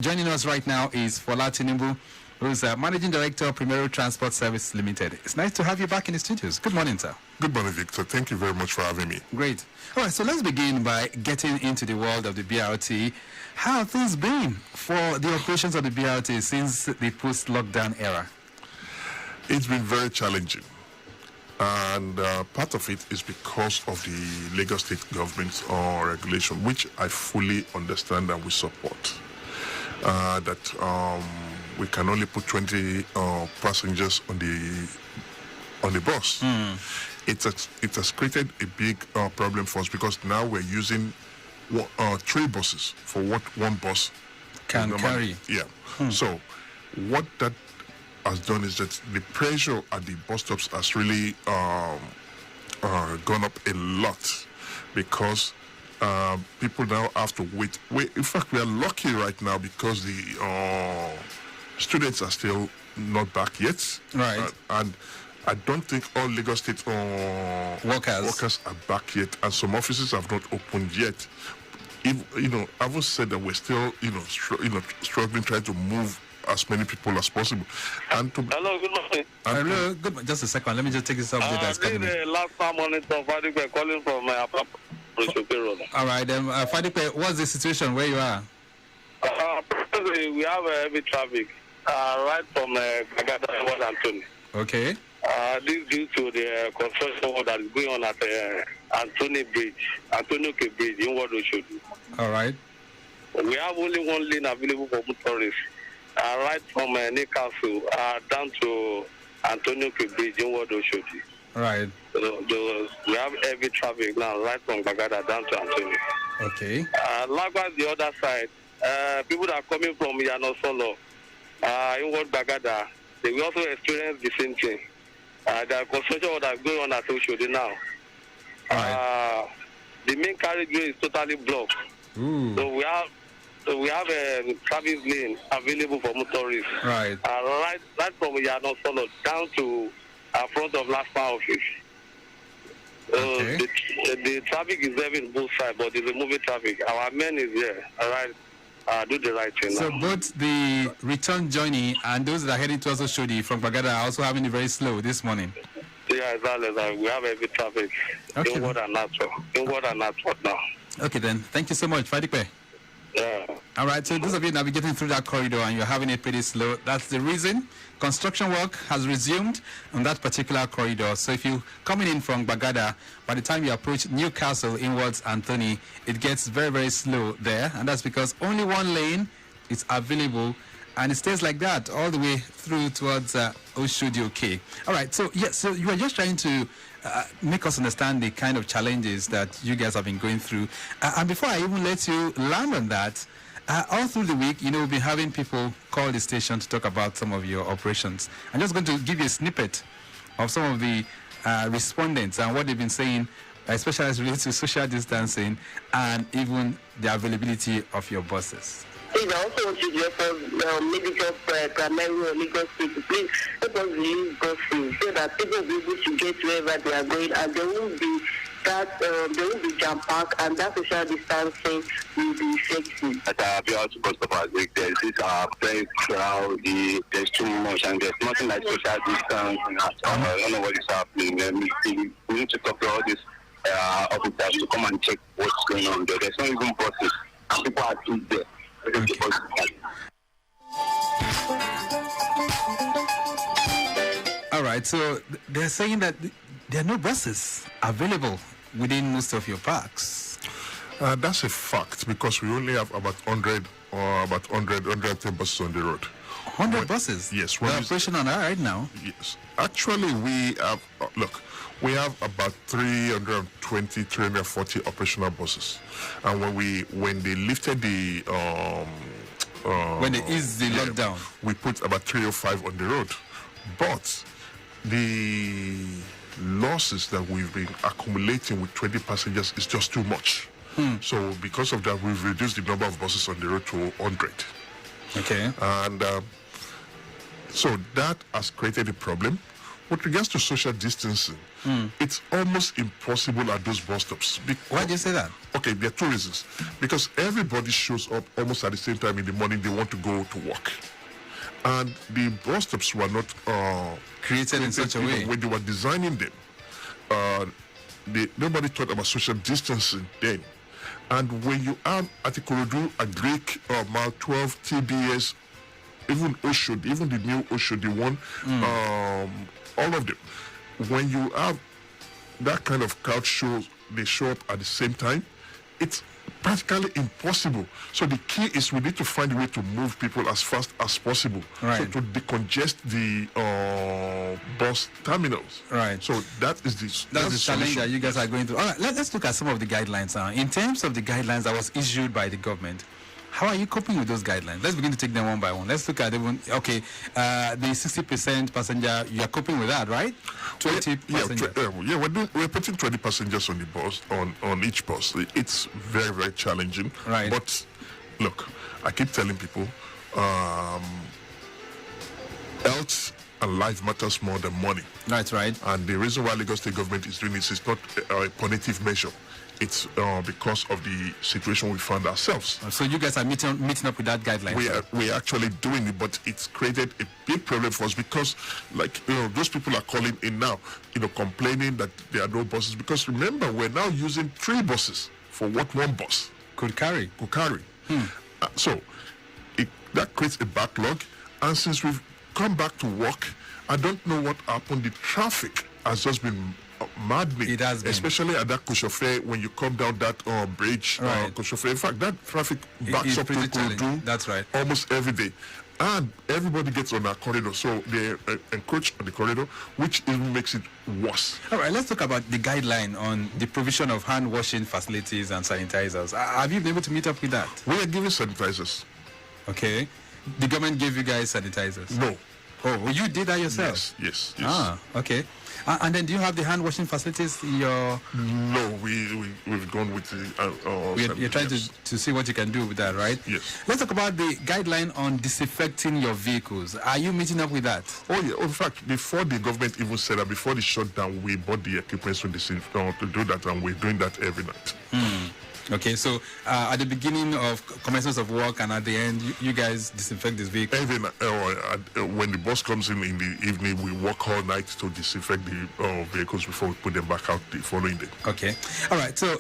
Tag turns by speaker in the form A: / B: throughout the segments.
A: Joining us right now is Fola Tinubu, who's Managing Director of Primero Transport Service Limited. It's nice to have you back in the studios. Good morning, sir.
B: Good morning, Victor. Thank you very much for having me.
A: Great. All right, so let's begin by getting into the world of the BRT. How have things been for the operations of the BRT since the post-lockdown era?
B: It's been very challenging. And part of it is because of the Lagos State government's regulation, which I fully understand and we support. That we can only put 20 passengers on the bus. It has created a big problem for us because now we're using 3 buses for what one bus
A: can carry.
B: Yeah. So what that has done is that the pressure at the bus stops has really gone up a lot because people now have to wait. In fact, we are lucky right now because the students are still not back yet.
A: Right.
B: And I don't think all Lagos State workers are back yet, and some offices have not opened yet. I would say that we're still, struggling, trying to move as many people as possible. And
C: Hello, good morning.
A: Hello, good morning. Just a second. Let me just take this update that's coming in.
C: This is the last time monitor Fadipe calling from Primero.
A: All right, then, Fadipe, what's the situation where you are?
C: Presently, we have heavy traffic right from Gagada and Anthony.
A: Okay.
C: This is due to the construction work that is going on at Anthony Bridge in Ward Oshodi.
A: All right.
C: We have only one lane available for motorists, right from Newcastle down to Antonio Bridge in Ward Oshodi.
A: Right.
C: So we have heavy traffic now, right from Bagada down to Antonio.
A: Okay.
C: Likewise, the other side, people that are coming from Yano Solo, in Ward Bagada, they will also experience the same thing. The construction that is going on at Oshodi now.
A: Right.
C: The main carriageway is totally blocked.
A: Ooh.
C: So we have a traffic lane available for motorists.
A: Right.
C: Right from Yano Solo down to front of last mile office.
A: Okay.
C: The traffic is there in both sides, but there's a moving traffic. Our men is there, all right. Do the right thing.
A: So
C: now.
A: both the return journey and those that are heading towards Oshodi from Bagada are also having it very slow this morning.
C: Yeah, exactly. We have heavy traffic.
A: Okay.
C: Inward and outward now.
A: Okay then, thank you so much, Fadipe.
C: Yeah.
A: All right, so those of you navigating through that corridor and you're having it pretty slow, that's the reason. Construction work has resumed on that particular corridor. So if you're coming in from Bagada, by the time you approach Newcastle inwards Anthony, it gets very, very slow there. And that's because only one lane is available and it stays like that all the way through towards Oshodi. Okay. All right, so yes, so you are just trying to make us understand the kind of challenges that you guys have been going through. And before I even let you land on that, all through the week, we've been having people call the station to talk about some of your operations. I'm just going to give you a snippet of some of the respondents and what they've been saying, especially as related to social distancing and even the availability of your buses.
D: Please, I also want you to help us, maybe just Primero or Lagos State, please help us release buses so that people will be able to get wherever they are going and there won't be jam pack and that social distancing will be effective.
C: There's this very crowded, there's too much and there's nothing like social distancing. I don't know what is happening. We need to talk to all these officers to come and check what's going on there. There's not even buses and people are still there.
A: All right, so they're saying that there are no buses available within most of your parks.
B: That's a fact because we only have about 110 buses on the road.
A: 100 buses?
B: Yes.
A: They're operational right now?
B: Yes. Actually, we have, we have about 320, 340 operational buses. And when they lifted the...
A: when they eased the lockdown?
B: We put about 305 on the road. But the losses that we've been accumulating with 20 passengers is just too much. So because of that, we've reduced the number of buses on the road to 100.
A: Okay.
B: And so that has created a problem. with regards to social distancing, it's almost impossible at those bus stops.
A: Why do you say that?
B: Okay, there are two reasons. Because everybody shows up almost at the same time in the morning. They want to go to work. And the bus stops were not
A: created in such a way.
B: When they were designing them, nobody thought about social distancing then. And when you are at Ikorodu, Agric, Mile 12, TBS, even Oshodi, even the new Oshodi one, all of them, when you have that kind of crowd shows, they show up at the same time, it's practically impossible. So the key is we need to find a way to move people as fast as possible.
A: Right.
B: So to decongest the bus terminals.
A: Right.
B: So that's the
A: challenge that you guys are going through. All right, let's look at some of the guidelines now. In terms of the guidelines that was issued by the government, how are you coping with those guidelines? Let's begin to take them one by one. Let's look at even, the 60% passenger, you are coping with that, right? 20 passengers.
B: We're putting 20 passengers on the bus, on each bus. It's very, very challenging.
A: Right.
B: But look, I keep telling people, health and life matters more than money.
A: That's right.
B: And the reason why Lagos State government is doing this is not a punitive measure. It's because of the situation we found ourselves.
A: So you guys are meeting up with that guideline?
B: We are actually doing it, but it's created a big problem for us because, those people are calling in now, complaining that there are no buses. Because remember, we're now using 3 buses for what one bus
A: could carry.
B: So that creates a backlog. And since we've come back to work, I don't know what happened. The traffic has just been maddening.
A: It has been.
B: Especially at that Koshofe, when you come down that bridge,
A: right.
B: Koshofe. In fact, that traffic backs up to Ikorodu.
A: That's right.
B: Almost every day. And everybody gets on our corridor, so they encroach on the corridor, which even makes it worse.
A: All right, let's talk about the guideline on the provision of hand washing facilities and sanitizers. Have you been able to meet up with that?
B: We are giving sanitizers.
A: Okay. The government gave you guys sanitizers?
B: No.
A: Oh, well, you did that yourself?
B: Yes.
A: Ah, okay. And then do you have the hand washing facilities in your...
B: No, we've gone with the...
A: You're trying to see what you can do with that, right?
B: Yes.
A: Let's talk about the guideline on disinfecting your vehicles. Are you meeting up with that?
B: Oh, yeah. In fact, before the government even said that, before the shutdown, we bought the equipment to do that, and we're doing that every night.
A: Okay, so at the beginning of commencement of work and at the end, you guys disinfect this vehicle?
B: Every night, when the bus comes in the evening, we work all night to disinfect the vehicles before we put them back out the following day.
A: Okay. All right, so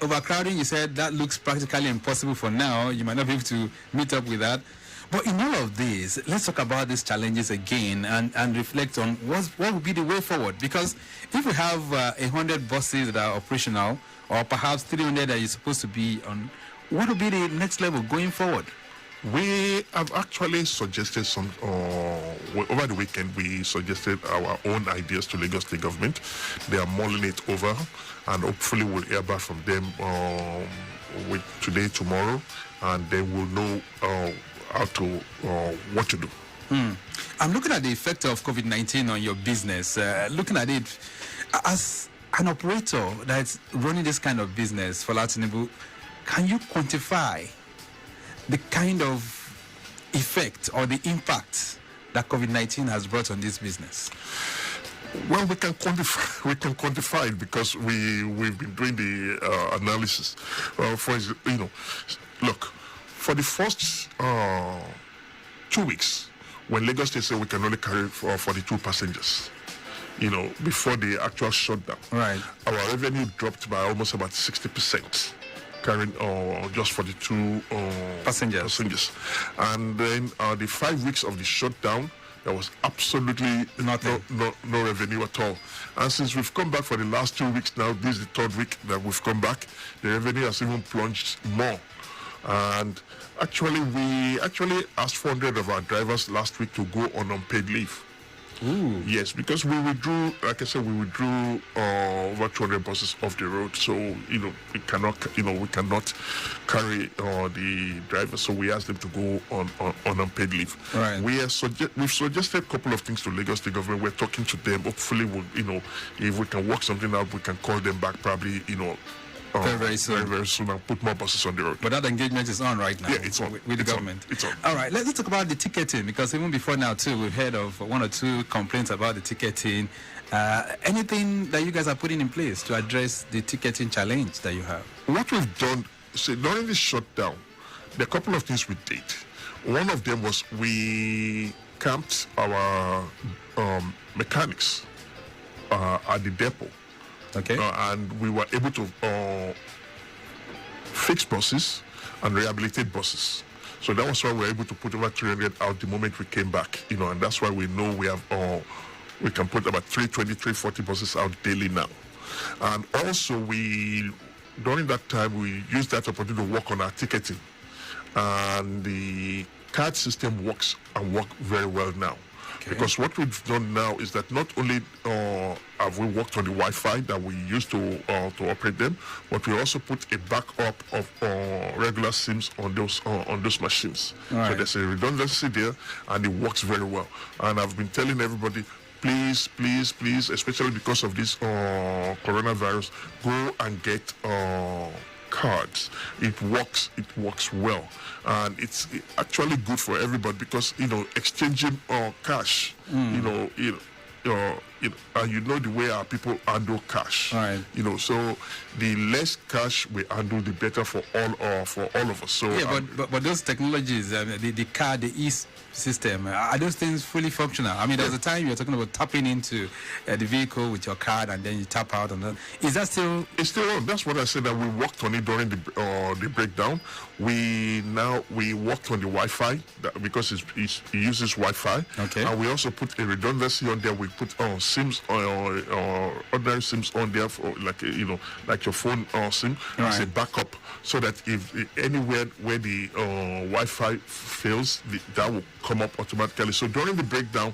A: overcrowding, you said that looks practically impossible for now. You might not be able to meet up with that. But in all of this, let's talk about these challenges again and reflect on what would be the way forward. Because if we have 100 buses that are operational, or perhaps 300 that you're supposed to be on, what would be the next level going forward?
B: We have actually suggested some, over the weekend, we suggested our own ideas to Lagos State government. They are mulling it over, and hopefully we'll hear back from them today, tomorrow, and then we'll know what to do.
A: I'm looking at the effect of COVID-19 on your business. Looking at it as an operator that's running this kind of business, Fola Tinubu, can you quantify the kind of effect or the impact that COVID-19 has brought on this business?
B: Well, we can quantify it because we've been doing the analysis. Look, for the first 2 weeks, when Lagos State said we can only carry 42 passengers, before the actual shutdown,
A: right,
B: our revenue dropped by almost about 60%, carrying just 42 passengers. And then the 5 weeks of the shutdown, there was absolutely no revenue at all. And since we've come back for the last 2 weeks now, this is the 3rd week that we've come back, the revenue has even plunged more. And we actually asked 400 of our drivers last week to go on unpaid leave.
A: Ooh.
B: Yes, because we withdrew, like I said, over 200 buses off the road. So, we cannot carry the drivers. So we asked them to go on unpaid leave.
A: Right.
B: We've suggested a couple of things to Lagos State government. We're talking to them. Hopefully, if we can work something out, we can call them back probably,
A: very soon.
B: Very soon, and put more buses on the road.
A: But that engagement is on right now.
B: Yeah, it's on.
A: With the government.
B: It's on.
A: All right, let's talk about the ticketing, because even before now, too, we've heard of one or two complaints about the ticketing. Anything that you guys are putting in place to address the ticketing challenge that you have?
B: What we've done, during this shutdown, there are a couple of things we did. One of them was we camped our mechanics at the depot.
A: Okay.
B: And we were able to fix buses and rehabilitate buses. So that was why we were able to put over 300 out the moment we came back, and that's why we know we have we can put about 320, 340 buses out daily now. And also during that time, we used that opportunity to work on our ticketing. And the card system works very well now. Okay. Because what we've done now is that not only have we worked on the Wi-Fi that we used to operate them, but we also put a backup of regular SIMs on those machines. Right. So there's a redundancy there, and it works very well. And I've been telling everybody, please, especially because of this coronavirus, go and get cards. It works well, and it's actually good for everybody, because exchanging cash, and the way our people handle cash.
A: Right.
B: So the less cash we handle, the better for all of us. So
A: yeah, but those technologies, the card, the system, are those things fully functional? I mean, there's a time you're talking about tapping into the vehicle with your card, and then you tap out on that. Is that still? It's still
B: on. That's what I said, that we worked on it during the breakdown. We worked on the Wi-Fi because it uses Wi-Fi.
A: Okay.
B: And we also put a redundancy on there. We put SIMs or ordinary SIMs on there for like your phone SIM as a backup, so that if anywhere where the Wi-Fi fails, that will come up automatically. So during the breakdown,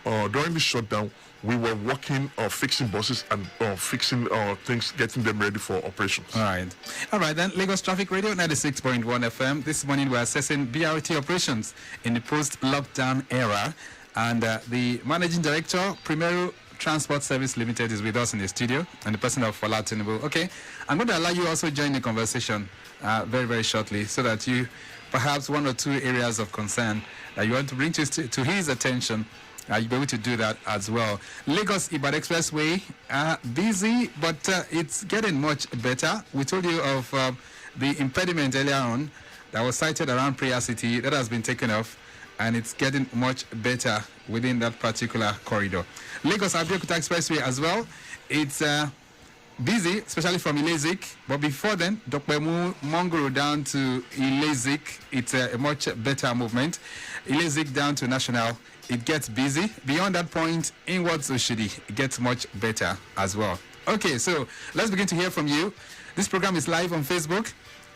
B: during the shutdown, we were working on fixing buses and fixing things, getting them ready for operations.
A: All right then. Lagos Traffic Radio 96.1 FM. This morning we're assessing BRT operations in the post-lockdown era, and the managing director, Primero Transport Service Limited, is with us in the studio, and the person of Fola, Tinubu. Okay, I'm going to allow you also join the conversation very, very shortly, so that you perhaps one or two areas of concern that you want to bring to his attention, you'll be able to do that as well. Lagos Ibadan Expressway, busy, but it's getting much better. We told you of the impediment earlier on that was cited around Prayer City. That has been taken off, and it's getting much better within that particular corridor. Lagos Abeokuta Expressway as well. It's busy, especially from Ilezik. But before then, Dokpemu Mongoro down to Ilezik, it's a much better movement. Ilezik down to National, it gets busy. Beyond that point, inwards Oshodi, it gets much better as well. Okay, so let's begin to hear from you. This program is live on Facebook.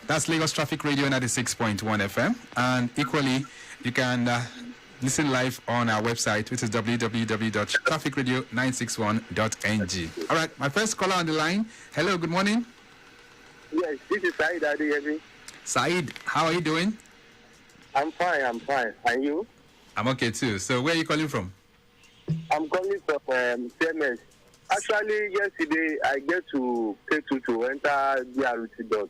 A: That's Lagos Traffic Radio 96.1 FM. And equally, you can listen live on our website, which is www.trafficradio961.ng. All right, my first caller on the line. Hello, good morning.
E: Yes, this is Said Adeyemi.
A: Said, how are you doing?
E: I'm fine. And you?
A: I'm okay too. So where are you calling from?
E: I'm calling from CMS. Actually, yesterday I get to K2 to enter BRT dot.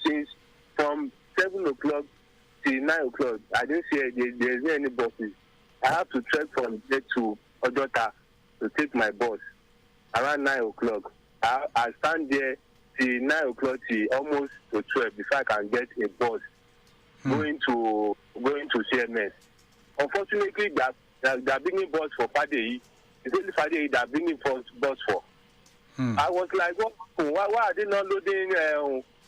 E: Since from 7 o'clock till 9 o'clock, I didn't see there's any buses. I have to trek from there to Odota to take my bus around 9 o'clock. I stand there till 9 o'clock till almost to 12 before I can get a bus going to CMS. Unfortunately, they're bringing bus for Fadeyi. It's only Fadeyi they're bringing bus for. I was like, why are they not loading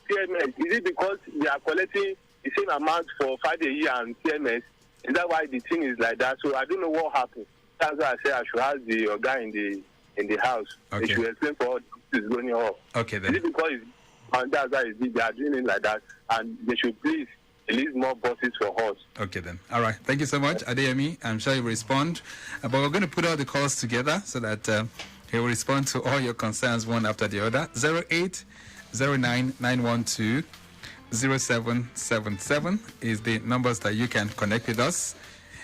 E: CMS? Is it because they are collecting the same amount for Fadeyi and CMS? Is that why the thing is like that? So I don't know what happened. That's why I say I should ask the guy in the house.
A: Okay.
E: They should explain for what is going on.
A: Okay then.
E: Is it because and that's why they are doing it like that? And they should please release more buses for us.
A: Okay then. All right. Thank you so much, Adeyemi. I'm sure you'll respond. But we're going to put all the calls together so that he will respond to all your concerns one after the other. 0809-912-0777 is the numbers that you can connect with us.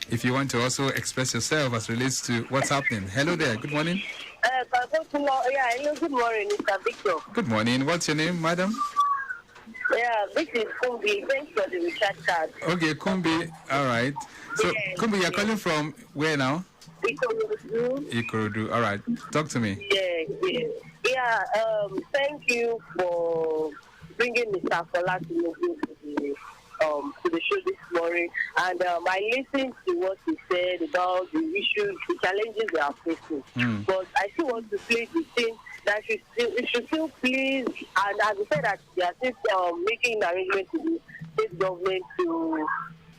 A: If you want to also express yourself as relates to what's happening. Hello there. Good morning.
D: Hello, good morning, Mr. Victor.
A: Good morning. What's your name, madam?
D: Yeah, this is Kumbi. Thanks for the recharge card.
A: Okay, Kumbi. All right. So,
D: Yes,
A: Kumbi, you're calling from where now? Ikorodu. All right. Talk to me.
D: Yeah. Thank you for bringing Mr. Fola to the show this morning. And I listened to what he said about the issues, the challenges they are facing. But I still want to plead the thing that it should still please, and as I said that they are still making arrangements to the state government to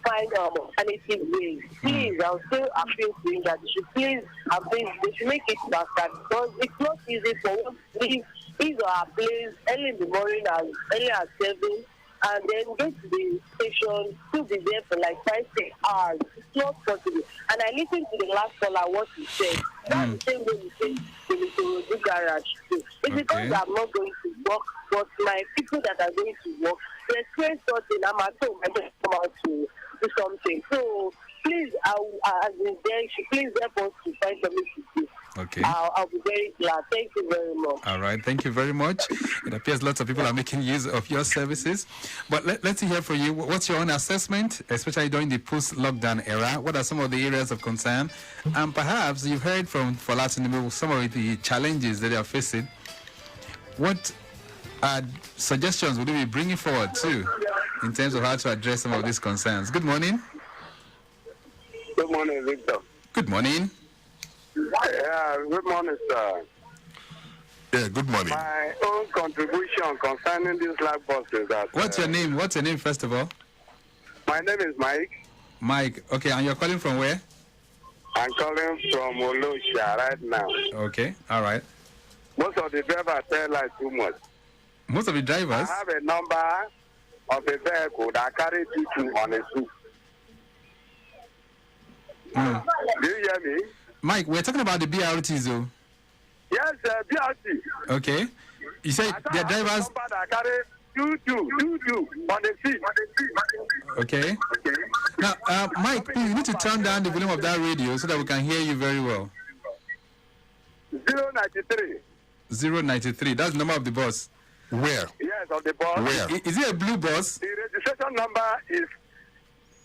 D: find alternative ways. Please, I'll still appeal to him that they should please, they should make it faster, because it's not easy for one to leave his or her place early in the morning, as early as 7, and then go to the station, still be there for like 5-6 hours. It's not possible. And I listened to the last caller, what he said. That's the same way he said to the garage too. It's because I'm not going to work, but my people that are going to work, they experience something. I'm at home, I just come out to do something. So please, as in there, please help us to find something to do.
A: Okay.
D: I'll be very glad. Thank you very much.
A: All right. Thank you very much. It appears lots of people are making use of your services. But let's hear from you. What's your own assessment, especially during the post-lockdown era? What are some of the areas of concern? And perhaps you've heard from Fola Tinubu some of the challenges that they are facing. What suggestions would you be bringing forward too in terms of how to address some of these concerns? Good morning.
E: Good morning, Victor.
A: Good morning.
E: Yeah, good morning, sir.
B: Yeah, good morning.
E: My own contribution concerning these black buses.
A: What's your name? What's your name, first of all?
E: My name is Mike.
A: Mike. Okay, and you're calling from where?
E: I'm calling from Olosha right now.
A: Okay, all right.
E: Most of the drivers tell us too much.
A: Most of the drivers?
E: I have a number of a vehicle that carry people on a suit. Do you hear me?
A: Mike, we're talking about the BRTs, though.
E: Yes, BRT.
A: Okay. You said the drivers...
E: Number that carry two on the seat.
A: Okay. Now, Mike, please, you need to turn down the volume of that radio so that we can hear you very well.
E: 093.
A: 093. That's the number of the bus.
B: Where?
E: Yes, of the bus.
B: Where?
A: Is it a blue bus?
E: The registration number is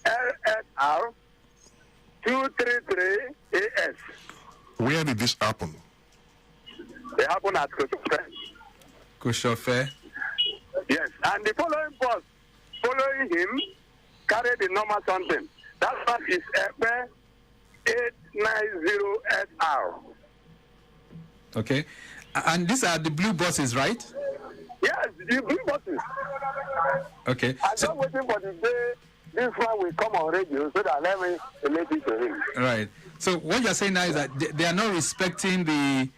E: LSR 233AS.
B: Where did this happen?
E: It happened at
A: Koshofe.
E: Yes, and the following bus following him carried the number something. That bus is FB 890SR.
A: Okay. And these are the blue buses, right?
E: Yes, the blue buses.
A: Okay.
E: I'm just waiting for the day this one will come on radio so that let me relate it to him.
A: Right. So what you're saying now is that they are not respecting the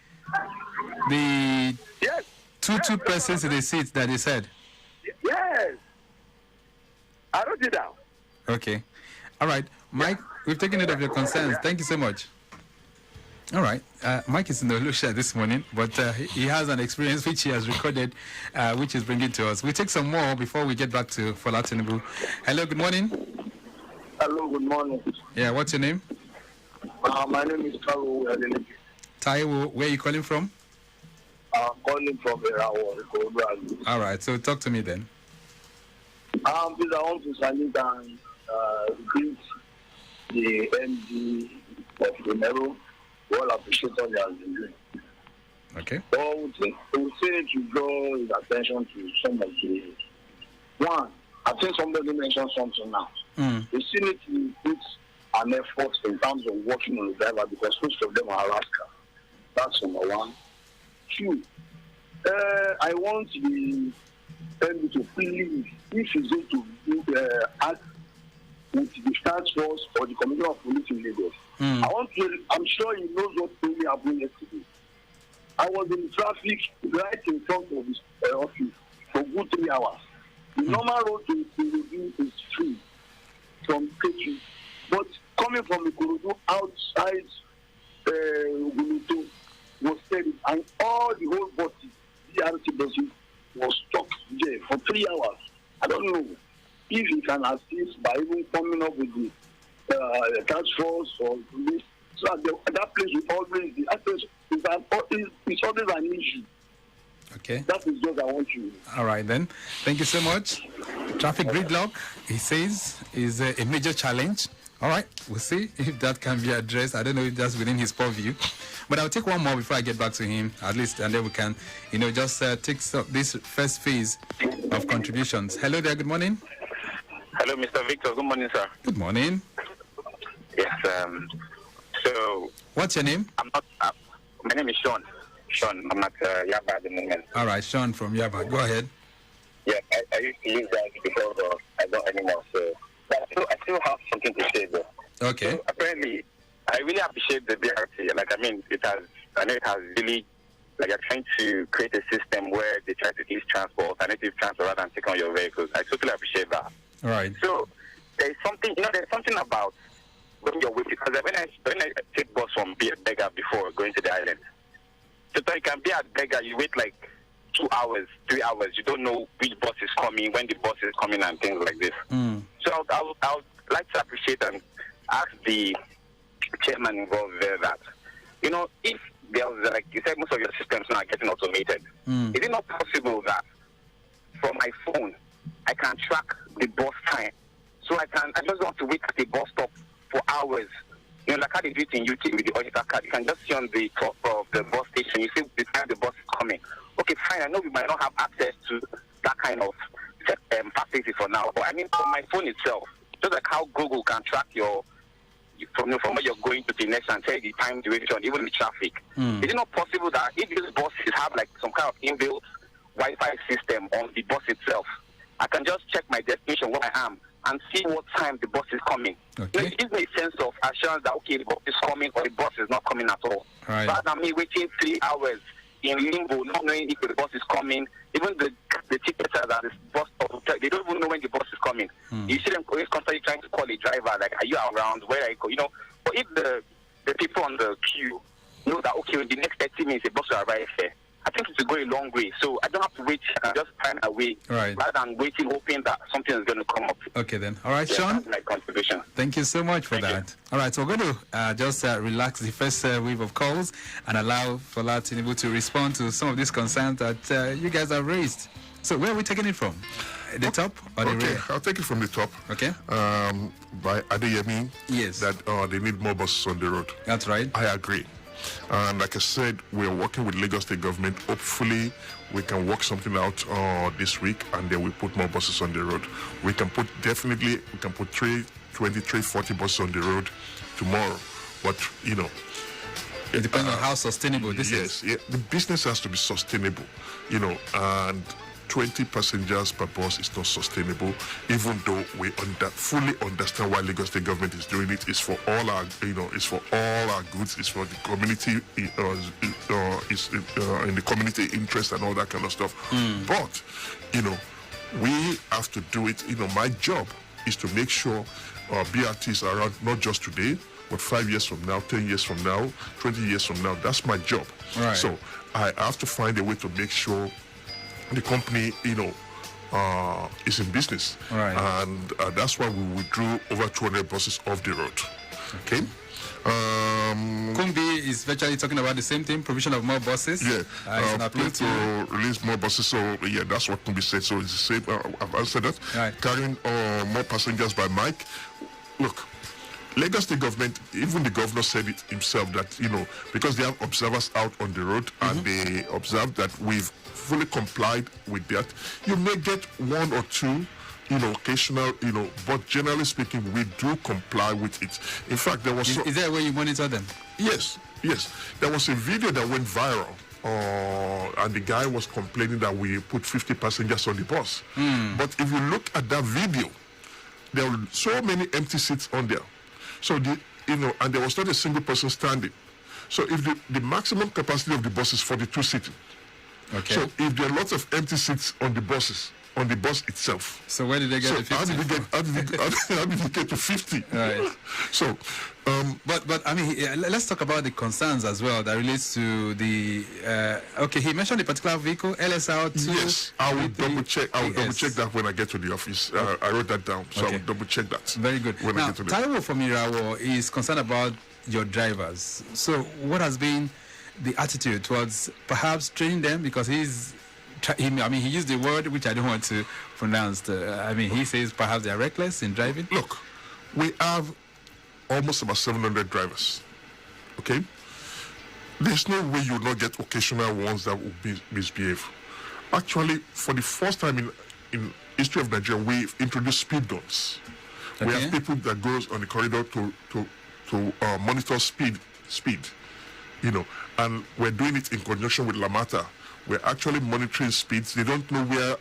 E: yes.
A: two persons in the seats that they said.
E: Yes. I wrote it down.
A: Okay. All right. Mike, we've taken note of your concerns. Thank you so much. All right. Mike is in the Olusha this morning, but he has an experience which he has recorded, which is bringing to us. We'll take some more before we get back to Fola Tinubu. Hello, good morning.
E: Hello, good morning.
A: Yeah, what's your name?
E: My name is Taiwo.
A: Taiwo, where are you calling from?
E: I'm calling from Irawo.
C: All right, so talk to me then.
E: Please, I want to salute and greet the MD of Primero. We all appreciate all they have been doing.
A: Okay.
E: So we say to draw his attention to some of the... One, I think somebody mentioned something now. We still need to put an effort in terms of working on the driver because most of them are rascals. That's number one. Two, I want the MD to please, if he's going to act with the task force or the Commissioner of Police in Lagos. I'm sure he knows what really happened yesterday. I was in traffic right in front of his office for good 3 hours. The normal road to Tinubu is free from Ketu, but coming from Ikorodu outside Guluto was steady, and all the whole buses, BRT buses, was stuck there for 3 hours. I don't know if he can assist by even coming up with the task force or police
C: So that place will always be. It's always an issue.
A: Okay.
C: That is what I want you.
A: All right, then. Thank you so much. Traffic gridlock, he says, is a major challenge. All right, we'll see if that can be addressed. I don't know if that's within his purview. But I'll take one more before I get back to him, at least, and then we can, just take this first phase of contributions. Hello there, good morning.
F: Hello, Mr. Victor. Good morning, sir.
A: Good morning.
F: Yes, so...
A: What's your name?
F: My name is Sean. Sean, I'm at Yaba at the moment.
A: All right, Sean from Yaba. Go ahead.
F: Yeah, I used to use that before, but I don't anymore. So, but I still have something to say, though.
A: Okay.
F: So, apparently, I really appreciate the BRT. I know it has really, you're trying to create a system where they try to use alternative transport rather than take on your vehicles. I totally appreciate that.
A: All right.
F: So, there's something about when you're waiting. Because when I take bus from Bega before going to the island, so you can be at Bega, you wait 2 hours, 3 hours. You don't know which bus is coming, when the bus is coming, and things like this. So I would like to appreciate and ask the chairman involved there that, if there's, like you said, most of your systems now are getting automated, is it not possible that from my phone I can track the bus time? So I just want to wait at the bus stop for hours. Like how they do it in UK with the auditor card. You can just see on the top of the bus station, you see the time the bus is coming. Okay, fine, I know we might not have access to that kind of facility for now, but from my phone itself, just like how Google can track from where you're going to the next and tell you the time, duration, even the traffic. Is it not possible that if these buses have some kind of inbuilt Wi-Fi system on the bus itself, I can just check my destination where I am and see what time the bus is coming?
A: Okay.
F: It gives me a sense of assurance that, okay, the bus is coming or the bus is not coming at all.
A: Right.
F: Rather than me waiting 3 hours in limbo, not knowing if the bus is coming. Even the ticketers at the bus stop, they don't even know when the bus is coming. You see them always constantly trying to call a driver, are you around, where I go, But if the people on the queue know that, okay, in the next 30 minutes the bus will arrive here, I think it will go a long way. So I don't have to wait. I can just find a way rather than waiting, hoping that something is going to come up.
A: Okay, then. All right, Sean.
F: That's my contribution.
A: Thank you so much for that. All right, so we're going to just relax the first wave of calls and allow Fola Tinubu to respond to some of these concerns that you guys have raised. So where are we taking it from? The top or the rear?
B: I'll take it from the top.
A: Okay.
B: By Adeyemi.
A: Yes.
B: That they need more buses on the road.
A: That's right.
B: I agree. And like I said, we're working with Lagos State government. Hopefully, we can work something out this week, and then we put more buses on the road. We can put 40 buses on the road tomorrow. But,
A: it depends on how sustainable this is.
B: Yes, the business has to be sustainable, and 20 passengers per bus is not sustainable, even though we fully understand why Lagos State government is doing it. It's for all our, it's for all our goods. It's for the community, it's in the community interest and all that kind of stuff. But, we have to do it. My job is to make sure BRT is around not just today, but 5 years from now, 10 years from now, 20 years from now. That's my job.
A: Right.
B: So I have to find a way to make sure the company, is in business.
A: Right.
B: And that's why we withdrew over 200 buses off the road. Okay.
A: Kumbi is virtually talking about the same thing, provision of more buses.
B: Yeah.
A: Appeal
B: to release more buses. So, yeah, that's what Kumbi said. So it's the same. I've answered that.
A: Right.
B: Carrying more passengers by Mike. Look, Lagos State government, even the governor said it himself that, because they have observers out on the road and they observe that we've fully complied with that, you may get one or two, occasional, but generally speaking, we do comply with it. In fact, there was...
A: Is there a way you monitor them?
B: Yes. There was a video that went viral, and the guy was complaining that we put 50 passengers on the bus. But if you look at that video, there were so many empty seats on there. So, and there was not a single person standing. So if the maximum capacity of the bus is 42 seating.
A: Okay.
B: So if there are lots of empty seats on the bus itself.
A: So where did they get the 50?
B: How did we get to 50?
A: Right.
B: So,
A: but let's talk about the concerns as well that relates to the. Okay, he mentioned a particular vehicle, LSR2.
B: Yes, I will double check. I will double check that when I get to the office. I wrote that down, so I will double check that.
A: Very good.
B: When I get to the
A: Taiwo from Irawo is concerned about your drivers. So what has been the attitude towards perhaps training them? Because he used the word which I don't want to pronounce. He says perhaps they are reckless in driving.
B: Look, we have almost about 700 drivers. Okay? There's no way you will not get occasional ones that will misbehave. Actually, for the first time in history of Nigeria, we've introduced speed guns. Okay. We have people that goes on the corridor to monitor speed, and we're doing it in conjunction with Lamata. We're actually monitoring speeds. They don't know where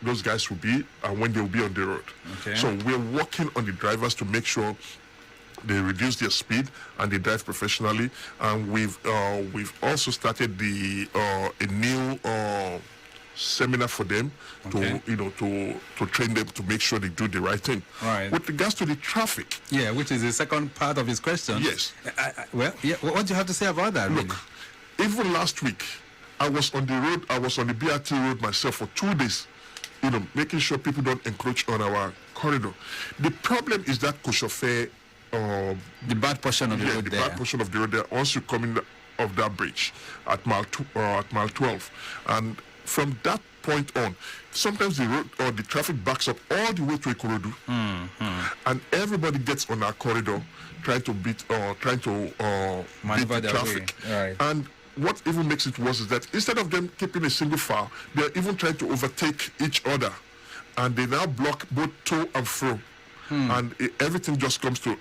B: those guys will be and when they will be on the road. Okay. So we're working on the drivers to make sure they reduce their speed and they drive professionally. And we've also started a new seminar for them to train them to make sure they do the right thing.
A: Right.
B: With regards to the traffic,
A: which is the second part of his question.
B: Yes.
A: What do you have to say about that?
B: Look, even last week, I was on the road. I was on the BRT road myself for 2 days, making sure people don't encroach on our corridor. The problem is that Koshofe,
A: the bad portion of the road there.
B: The bad portion of the road there. Once you come in of that bridge at mile 12, and from that point on, sometimes the road or the traffic backs up all the way to Ikorodu, and everybody gets on our corridor trying to beat the traffic.
A: Right.
B: And what even makes it worse is that instead of them keeping a single file, they're even trying to overtake each other, and they now block both to and fro. And everything just comes to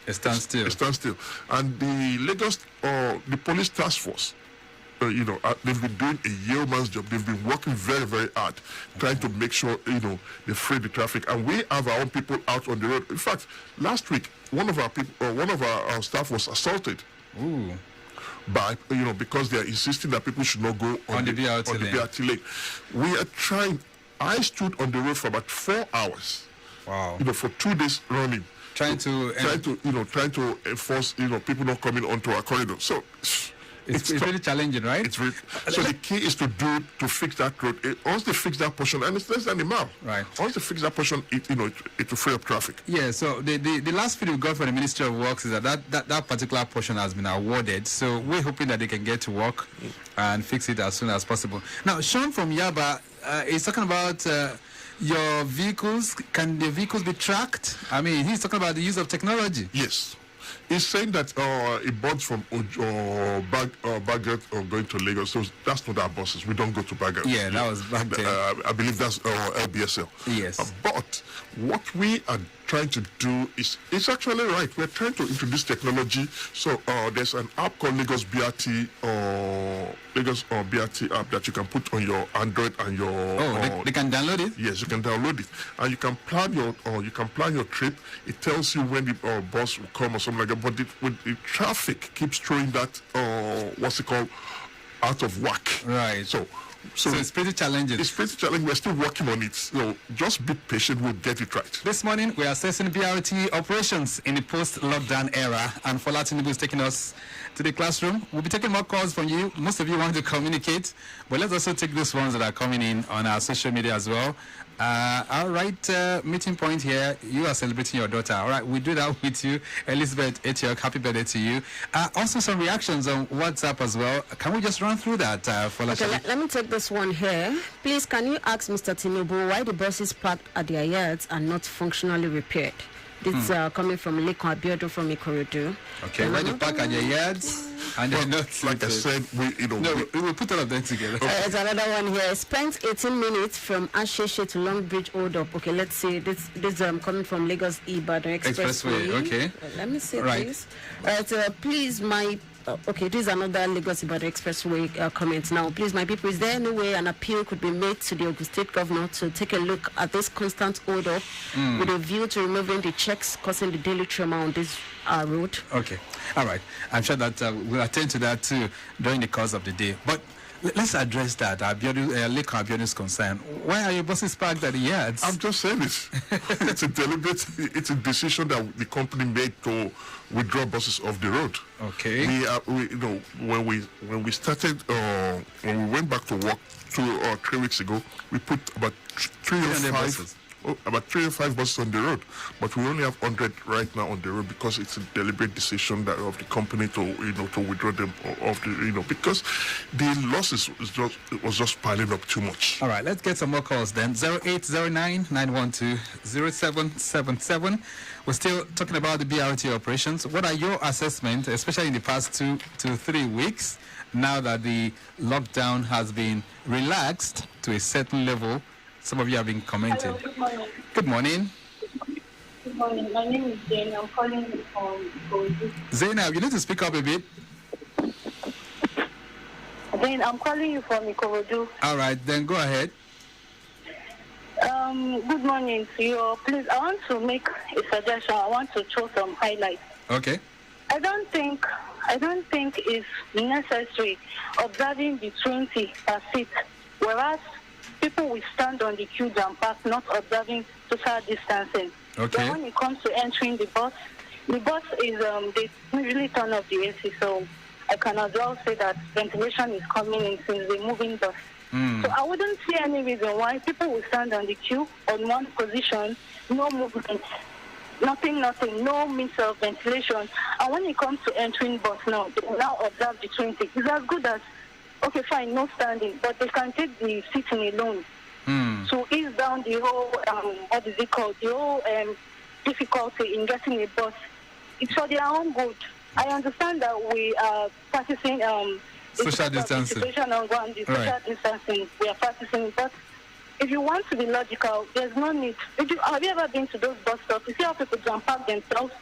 A: a standstill.
B: And the Lagos, the police task force, they've been doing a yeoman's job. They've been working very, very hard, trying to make sure, they free the traffic. And we have our own people out on the road. In fact, last week, one of our staff was assaulted.
A: Ooh.
B: By, because they are insisting that people should not go on the BRT lane. We are trying. I stood on the road for about 4 hours.
A: Wow.
B: For 2 days running. Trying to enforce, people not coming onto our corridor. So
A: it's really challenging, right?
B: So the key is to fix that road. Once they fix that portion, and it's less than a mile.
A: Right.
B: Once they fix that portion, it will free up traffic.
A: Yeah. So the last feed we got from the Ministry of Works is that particular portion has been awarded. So we're hoping that they can get to work and fix it as soon as possible. Now, Sean from Yaba is talking about your vehicles. Can the vehicles be tracked? He's talking about the use of technology.
B: Yes. He's saying that it boards from Bagat or going to Lagos. So that's not our buses. We don't go to Bagat.
A: Yeah, that was back then.
B: I believe that's LBSL.
A: Yes.
B: But what we are trying to do is, it's actually right. We're trying to introduce technology. So there's an app called Lagos BRT BRT app that you can put on your Android and your.
A: They can download it.
B: Yes, you can download it, and you can plan your trip. It tells you when the bus will come or something like that. But the traffic keeps throwing that out of whack.
A: Right. So it's pretty challenging.
B: It's pretty challenging. We're still working on it. So just be patient. We'll get it right.
A: This morning, we're assessing BRT operations in the post-lockdown era. And Fola Tinubu is taking us to the classroom. We'll be taking more calls from you. Most of you want to communicate. But let's also take those ones that are coming in on our social media as well. All right, meeting point here. You are celebrating your daughter. All right, we do that with you. Elizabeth Etiok, happy birthday to you. Also, some reactions on WhatsApp as well. Can we just run through that?
G: Let me take this one here. Please, can you ask Mr. Tinubu why the buses parked at their yards are not functionally repaired? This is coming from Lekon Abiodun from Ikorodu.
A: Okay, why they park at their yards? And they're not
B: like I said, we
A: will put all of them together.
G: There's another one here. Spent 18 minutes from Asheshe to Long Bridge Hold Up. Okay, let's see. This coming from Lagos Ibadan Expressway.
A: Okay.
G: Let me see this. Please, this is another Lagos Ibadan Expressway comment now. Please, my people, is there any way an appeal could be made to the Ogun State governor to take a look at this constant hold up with a view to removing the checks causing the daily trauma on this road?
A: Okay. All right. I'm sure that we'll attend to that too during the course of the day. But let's address that. Lekon Abiodun's concern. Why are your buses parked at the yards?
B: I'm just saying it. It's a decision that the company made to withdraw buses off the road.
A: Okay.
B: When we started, when we went back to work 2 or 3 weeks ago, we put about 305 buses. about 3 or 5 buses on the road, but we only have 100 right now on the road because it's a deliberate decision that of the company to to withdraw them off the because the losses was just piling up too much.
A: All right, let's get some more calls then. 0809-912-0777. We're still talking about the BRT operations. What are your assessments, especially in the past 2 to 3 weeks, now that the lockdown has been relaxed to a certain level? Some of you have been commenting.
H: Hello, good morning.
A: Good morning.
H: Good morning. My name is Jane. I'm calling you from Kogi.
A: Zainab, you need to speak up a bit.
H: Jane, I'm calling you from Ikorodu.
A: All right, then go ahead.
H: Good morning to you. Please, I want to make a suggestion. I want to throw some highlights.
A: Okay.
H: I don't think it's necessary observing the 20 per seat, whereas people will stand on the queue and pass, not observing social distancing.
A: Okay.
H: But when it comes to entering the bus is they usually turn off the AC, so I can as well say that ventilation is coming in since the moving bus. So I wouldn't see any reason why people will stand on the queue on one position, no movement, nothing, no means of ventilation. And when it comes to entering bus now, they will now observe the 20. It's as good as, okay, fine, no standing, but they can take the sitting alone to ease down the whole, the whole difficulty in getting a bus. It's for their own good. I understand that we are practicing
A: social distancing.
H: Social distancing, we are practicing, but if you want to be logical, there's no need. Have you ever been to those bus stops? You see how people jump park themselves?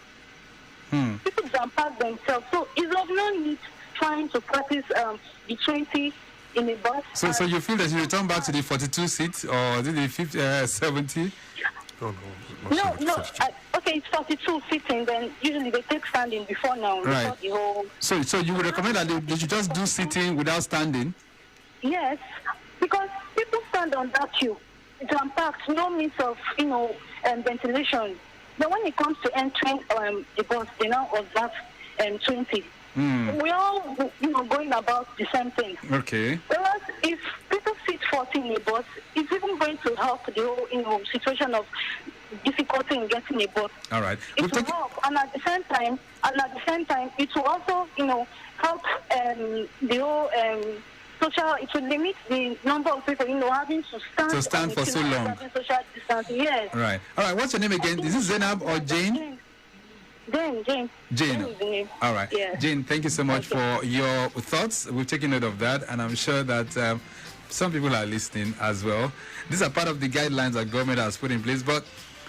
H: People jump park themselves. So it's of no need trying to practice the 20 in a bus.
A: So you feel that you return back to the 42 seats or the 70?
B: No.
H: Okay, it's 42 sitting. Then usually they take standing before now.
A: Right.
H: Before the whole.
A: So you would recommend that they should just do sitting without standing?
H: Yes, because people stand on that queue, jam packed, no means of ventilation. But when it comes to entering the bus, they now observe 20. We all going about the same thing.
A: Okay.
H: Whereas if people sit 40 in a bus, it's even going to help the whole situation of difficulty in getting a bus.
A: All right.
H: It will help, and at the same time, it will also help the whole it will limit the number of people having to stand
A: for so long.
H: Social distancing. Yes.
A: Right. All right. What's your name again? Is it Zainab or Jane?
H: Jane.
A: Jane. All right.
H: Yeah.
A: Jane, thank you so much for your thoughts. We've taken note of that, and I'm sure that some people are listening as well. These are part of the guidelines that government has put in place, but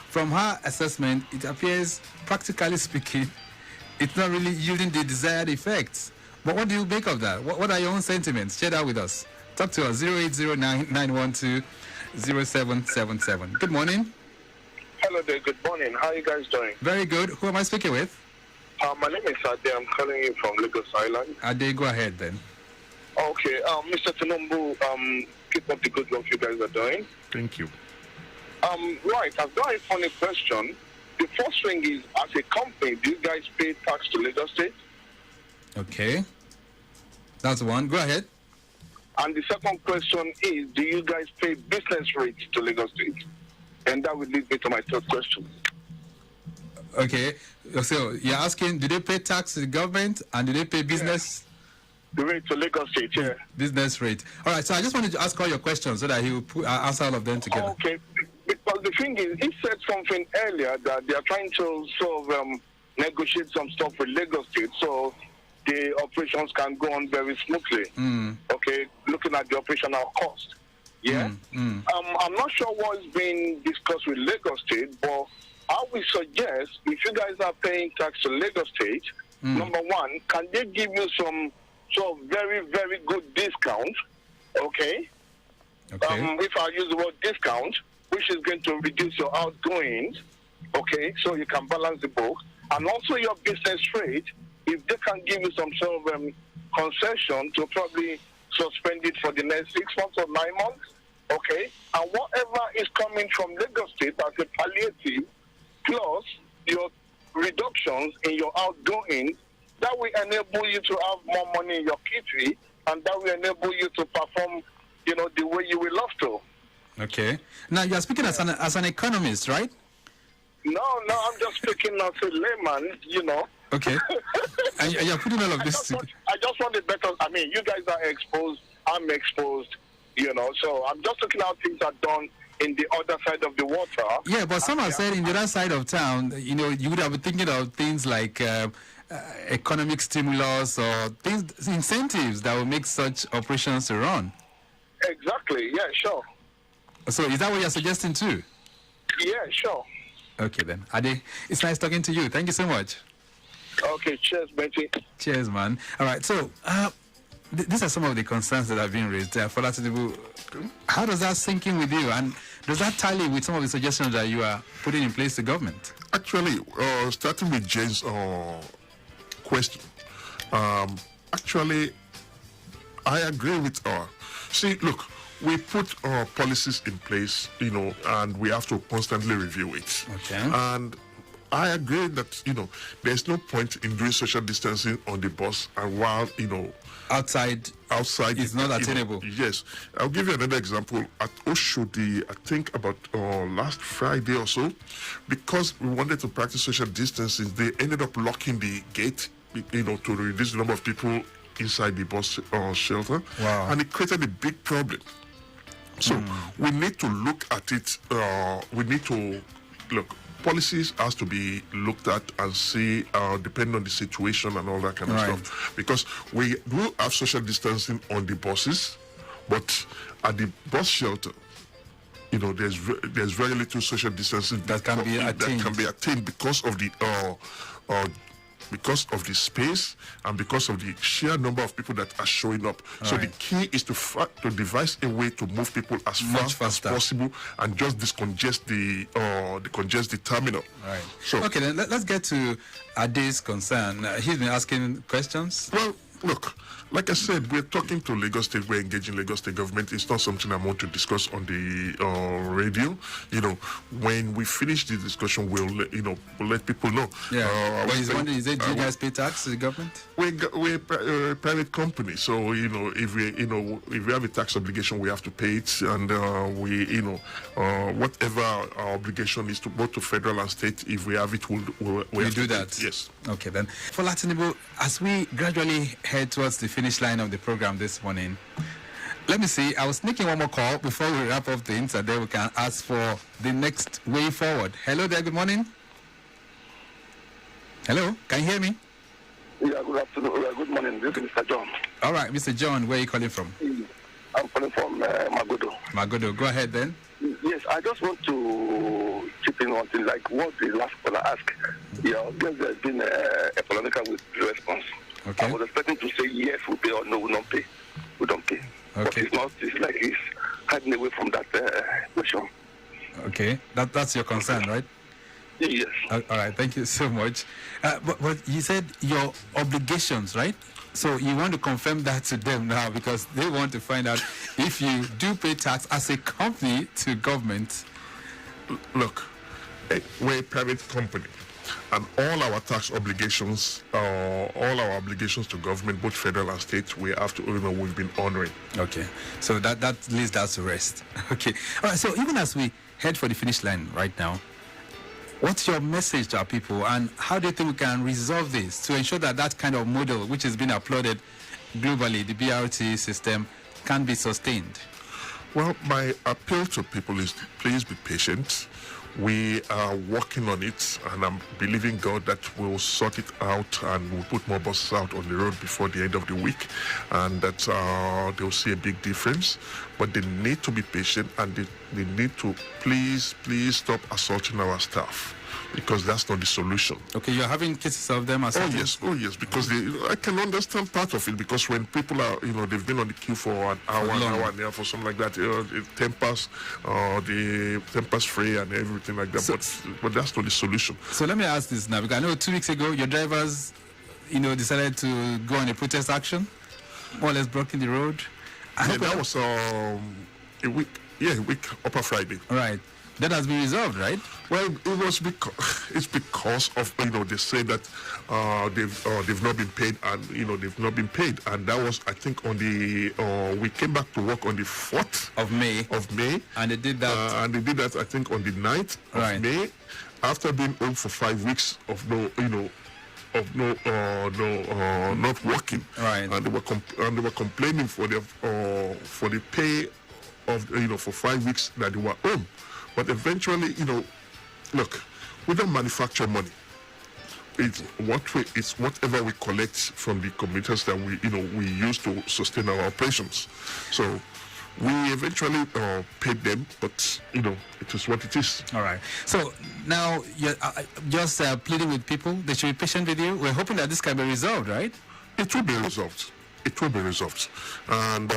A: from her assessment, it appears, practically speaking, it's not really yielding the desired effects. But what do you make of that? What are your own sentiments? Share that with us. Talk to us, 0809-912-0777. Good morning.
I: Hello there, good morning. How are you guys doing?
A: Very good. Who am I speaking with?
I: My name is Ade. I'm calling you from Lagos Island.
A: Ade, go ahead then.
I: Okay, Mr. Tinubu, keep up the good work you guys are doing.
B: Thank you.
I: Right, I've got a funny question. The first thing is, as a company, do you guys pay tax to Lagos State?
A: Okay. That's one. Go ahead.
I: And the second question is, do you guys pay business rates to Lagos State? And that would lead me to my third question.
A: Okay. So you're asking, do they pay tax to the government and do they pay business?
I: The rate to Lagos State, yeah.
A: Business rate. All right. So I just wanted to ask all your questions so that he will answer all of them together.
I: Okay. Because the thing is, he said something earlier that they are trying to sort of negotiate some stuff with Lagos State so the operations can go on very smoothly. Okay, looking at the operational cost. Yeah. I'm not sure what's being discussed with Lagos State, but I would suggest if you guys are paying tax to Lagos State, number one, can they give you some sort of very, very good discount? Okay. If I use the word discount, which is going to reduce your outgoings, okay, so you can balance the book, and also your business rate, if they can give you some sort of concession to probably suspend it for the next 6 months or 9 months, okay, and whatever is coming from Lagos State as a palliative, plus your reductions in your outgoings, that will enable you to have more money in your kitty, and that will enable you to perform, the way you will love to.
A: Okay. Now, you are speaking as an economist, right?
I: No, I'm just speaking as a layman, you know.
A: Okay. And you're putting all of this
I: I just want it better. I mean, you guys are exposed. I'm exposed, you know. So I'm just looking how things are done in the other side of the water.
A: Yeah, but some have said in the other side of town, you know, you would have been thinking of things like economic stimulus or things, incentives that will make such operations to run.
I: Exactly. Yeah, sure.
A: So is that what you're suggesting too?
I: Yeah, sure.
A: Okay then. Ade, it's nice talking to you. Thank you so much.
I: Okay, cheers, Betty.
A: Cheers, man. All right, so these are some of the concerns that have been raised. Fola Tinubu, how does that sink in with you? And does that tally with some of the suggestions that you are putting in place to government?
B: Actually, starting with Jane's question, actually, I agree with her. See, look, we put our policies in place, you know, and we have to constantly review it.
A: Okay.
B: And I agree that, you know, there's no point in doing social distancing on the bus and while, you know,
A: outside is not attainable.
B: Yes. I'll give you another example. At Oshodi, I think about last Friday or so, because we wanted to practice social distancing, they ended up locking the gate, you know, to reduce the number of people inside the bus shelter.
A: Wow.
B: And it created a big problem. So we need to look at it. We need to look. Policies has to be looked at and see, depending on the situation and all that kind of stuff. Because we do have social distancing on the buses, but at the bus shelter, you know, there's very little social distancing
A: that can be
B: attained because of the space and because of the sheer number of people that are showing up. So the key is to devise a way to move people as fast as possible and just decongest the terminal.
A: Right.
B: So
A: okay, then let's get to Ade's concern. He's been asking questions.
B: Well, look, like I said, we're talking to Lagos State. We're engaging Lagos State government. It's not something I want to discuss on the radio. You know, when we finish the discussion, we'll let people know.
A: Yeah. He's wondering, do you guys pay tax to the government?
B: We're a private company, so you know, if we have a tax obligation, we have to pay it, and whatever our obligation is to both to federal and state, if we have it, we'll
A: do that.
B: Yes.
A: Okay then. Fola Tinubu, as we gradually head towards the finish line of the program this morning, let me see. I was making one more call before we wrap up things, and then we can ask for the next way forward. Hello there. Good morning. Hello. Can you hear me?
J: Yeah, good afternoon. Good morning. This is Mr. John.
A: All right, Mr. John, where are you calling from?
J: I'm calling from Magodo.
A: Magodo. Go ahead then.
J: Yes, I just want to chip in one thing, like what the last caller asked. Yeah, there's been a polemical with response.
A: Okay.
J: I was expecting to say yes, we pay, or no, we don't pay. We don't pay.
A: Okay.
J: But it's not. It's like it's hiding away from that question.
A: Okay, that's your concern, right?
J: Yes.
A: All right, thank you so much. But you said your obligations, right? So you want to confirm that to them now because they want to find out if you do pay tax as a company to government.
B: Look, we're a private company, and all our tax obligations, all our obligations to government, both federal and state, we have to, we've been honoring.
A: Okay, so that leaves that to rest. Okay, all right. So even as we head for the finish line right now, what's your message to our people, and how do you think we can resolve this to ensure that that kind of model, which has been applauded globally, the BRT system, can be sustained?
B: Well, my appeal to people is please be patient. We are working on it, and I'm believing God that we'll sort it out and we'll put more buses out on the road before the end of the week, and that they'll see a big difference. But they need to be patient, and they need to please stop assaulting our staff, because that's not the solution.
A: Okay, you're having cases of them assaulting?
B: Oh yes, because I can understand part of it, because when people are, they've been on the queue for an hour and a half or something like that, it tempers, the tempers free and everything like that, but that's not the solution.
A: So let me ask this now, because I know 2 weeks ago your drivers, decided to go on a protest action, more or less blocking the road.
B: That was a week, Upper Friday.
A: All right. That has been resolved, right?
B: Well, it's because of, they say that they've not been paid, and they've not been paid, and that was, I think, on the we came back to work on the 4th
A: of May, and they did that,
B: I think, on the 9th of May, after being home for 5 weeks of not working,
A: right?
B: And they were complaining for the pay of for 5 weeks that they were home. But eventually, look, we don't manufacture money. It's whatever we collect from the commuters that we use to sustain our operations. So we eventually paid them, but it is what it is.
A: All right. So now you're just pleading with people. They should be patient with you. We're hoping that this can be resolved, right?
B: It will be resolved. It will be resolved, and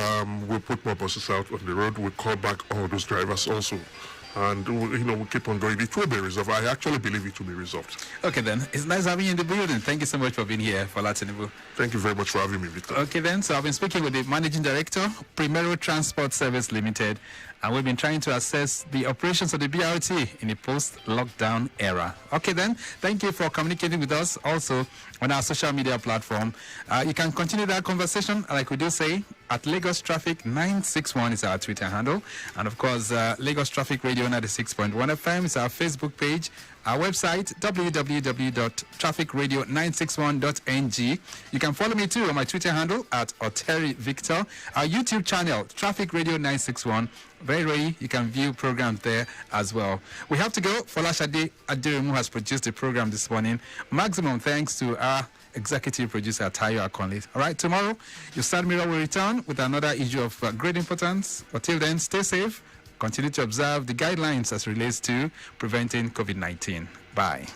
B: we'll put more buses out on the road. We'll call back all those drivers also. And we'll keep on going. It will be resolved. I actually believe it will be resolved.
A: Okay, then. It's nice having you in the building. Thank you so much for being here, Fola Tinubu.
B: Thank you very much for having me, Victor.
A: Okay, then. So I've been speaking with the Managing Director, Primero Transport Service Limited, and we've been trying to assess the operations of the BRT in the post-lockdown era. Okay, then. Thank you for communicating with us also on our social media platform. You can continue that conversation, like we do say, at Lagos Traffic 961 is our Twitter handle. And of course, Lagos Traffic Radio 96.1 FM is our Facebook page. Our website, www.trafficradio961.ng. You can follow me too on my Twitter handle at Oteri Victor. Our YouTube channel, Traffic Radio 961. Very, you can view programs there as well. We have to go. Fola Adiremu has produced the program this morning. Maximum thanks to our executive producer, Tayo Akonle. All right, tomorrow, YOURSIDEMIRROR will return with another issue of great importance. But till then, stay safe. Continue to observe the guidelines as relates to preventing COVID-19. Bye.